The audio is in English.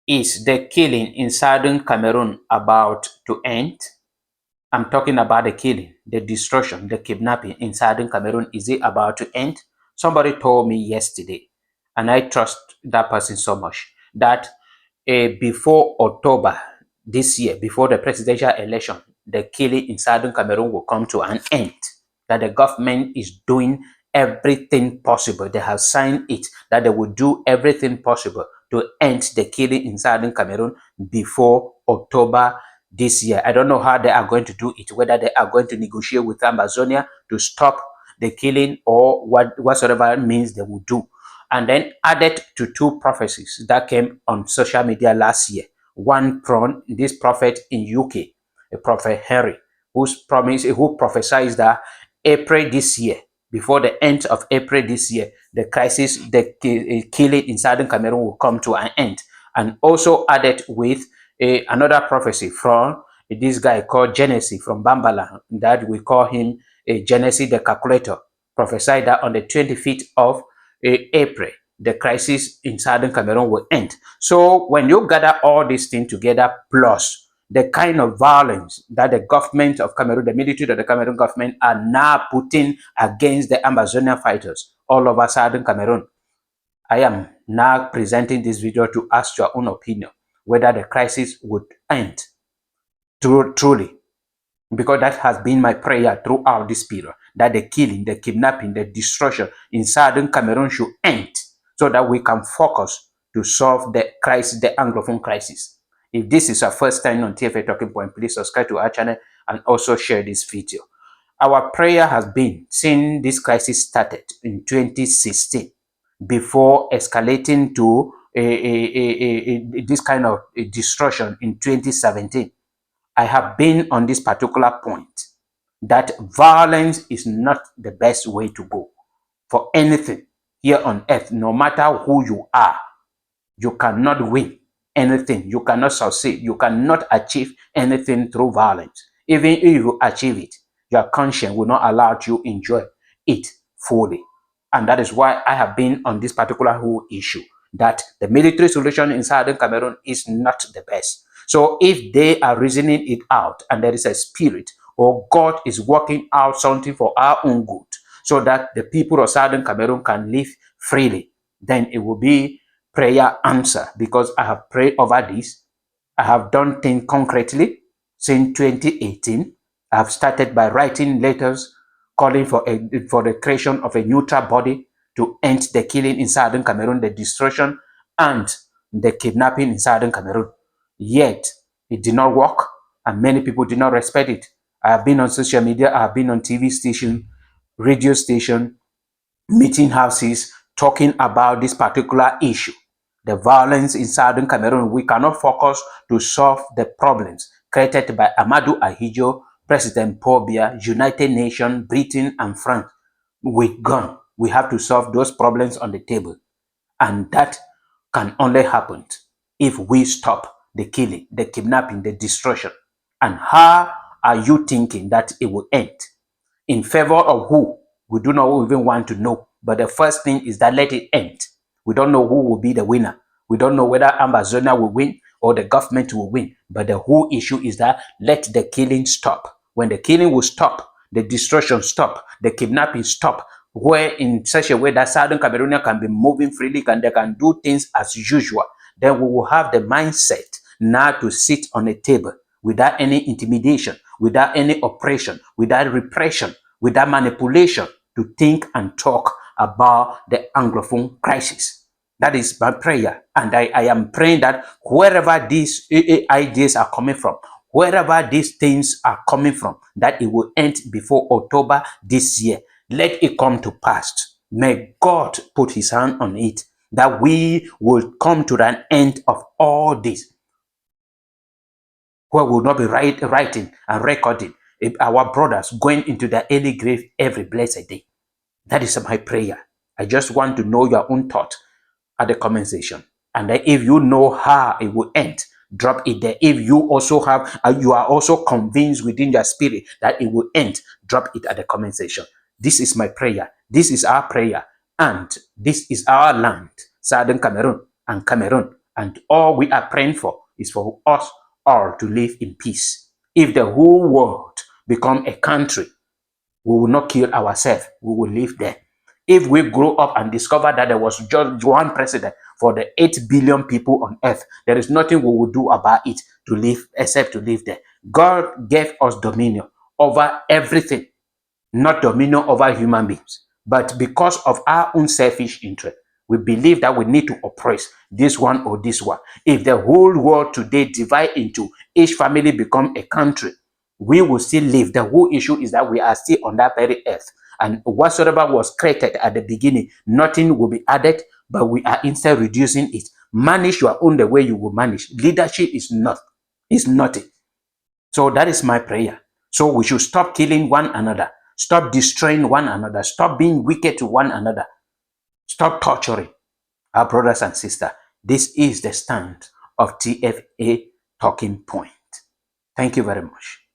Is the killing in Southern Cameroon about to end? I'm talking about the killing, the destruction, the kidnapping in Southern Cameroon. Is it about to end? Somebody told me yesterday, and I trust that person so much, that before October this year, before the presidential election, the killing in Southern Cameroon will come to an end. That the government is doing everything possible. They have signed it, that they will do everything possible to end the killing in Southern Cameroon before October this year. I don't know how they are going to do it, whether they are going to negotiate with Amazonia to stop the killing or whatsoever means they will do. And then added to two prophecies that came on social media last year. One from this prophet in UK, a prophet Henry, who prophesied that April this year, before the end of April this year, the crisis, the killing in Southern Cameroon will come to an end. And also added with another prophecy from this guy called Genesis from Bambala, that we call him Genesis the calculator, prophesied that on the 25th of April, the crisis in Southern Cameroon will end. So when you gather all these things together, plus the kind of violence that the government of Cameroon, the military of the Cameroon government are now putting against the Amazonian fighters all over Southern Cameroon, I am now presenting this video to ask your own opinion, whether the crisis would end truly, because that has been my prayer throughout this period, that the killing, the kidnapping, the destruction in Southern Cameroon should end, so that we can focus to solve the crisis, the Anglophone crisis. If this is our first time on TFA Talking Point, please subscribe to our channel and also share this video. Our prayer has been, since this crisis started in 2016, before escalating to this kind of destruction in 2017, I have been on this particular point, that violence is not the best way to go for anything here on earth. No matter who you are, you cannot win anything. You cannot succeed. You cannot achieve anything through violence. Even if you achieve it, your conscience will not allow you to enjoy it fully. And that is why I have been on this particular whole issue, that the military solution in Southern Cameroon is not the best. So if they are reasoning it out and there is a spirit, or God is working out something for our own good, so that the people of Southern Cameroon can live freely, then it will be prayer answer, because I have prayed over this. I have done things concretely since 2018. I have started by writing letters calling for the creation of a neutral body to end the killing in Southern Cameroon, the destruction and the kidnapping in Southern Cameroon. Yet it did not work, and many people did not respect it. I have been on social media, I have been on TV station, radio station, meeting houses, talking about this particular issue, the violence in Southern Cameroon. We cannot focus to solve the problems created by Amadou Ahidjo, President Paul Biya, United Nations, Britain, and France with gun. We have to solve those problems on the table. And that can only happen if we stop the killing, the kidnapping, the destruction. And how are you thinking that it will end? In favor of who? We do not even want to know. But the first thing is that let it end. We don't know who will be the winner. We don't know whether Amazonia will win or the government will win. But the whole issue is that let the killing stop. When the killing will stop, the destruction stop, the kidnapping stop, where in such a way that Southern Cameroonian can be moving freely and they can do things as usual, then we will have the mindset now to sit on a table without any intimidation, without any oppression, without repression, without manipulation, to think and talk about the Anglophone crisis. That is my prayer. And I am praying that wherever these ideas are coming from, wherever these things are coming from, that it will end before October this year. Let it come to pass. May God put his hand on it, that we will come to an end of all this, where we will not be writing and recording our brothers going into the early grave every blessed day. That is my prayer. I just want to know your own thought at the comment section. And if you know how it will end, drop it there. If you also have, you are also convinced within your spirit that it will end, drop it at the comment section. This is my prayer. This is our prayer. And this is our land, Southern Cameroon and Cameroon. And all we are praying for is for us all to live in peace. If the whole world become a country, we will not kill ourselves. We will live there. If we grow up and discover that there was just one president for the 8 billion people on earth, there is nothing we will do about it to live except to live there. God gave us dominion over everything, not dominion over human beings. But because of our own selfish interest, we believe that we need to oppress this one or this one. If the whole world today divide into each family become a country, we will still live. The whole issue is that we are still on that very earth. And whatsoever was created at the beginning, nothing will be added, but we are instead reducing it. Manage your own the way you will manage. Leadership is nothing. So that is my prayer. So we should stop killing one another. Stop destroying one another. Stop being wicked to one another. Stop torturing our brothers and sisters. This is the stand of TFA Talking Point. Thank you very much.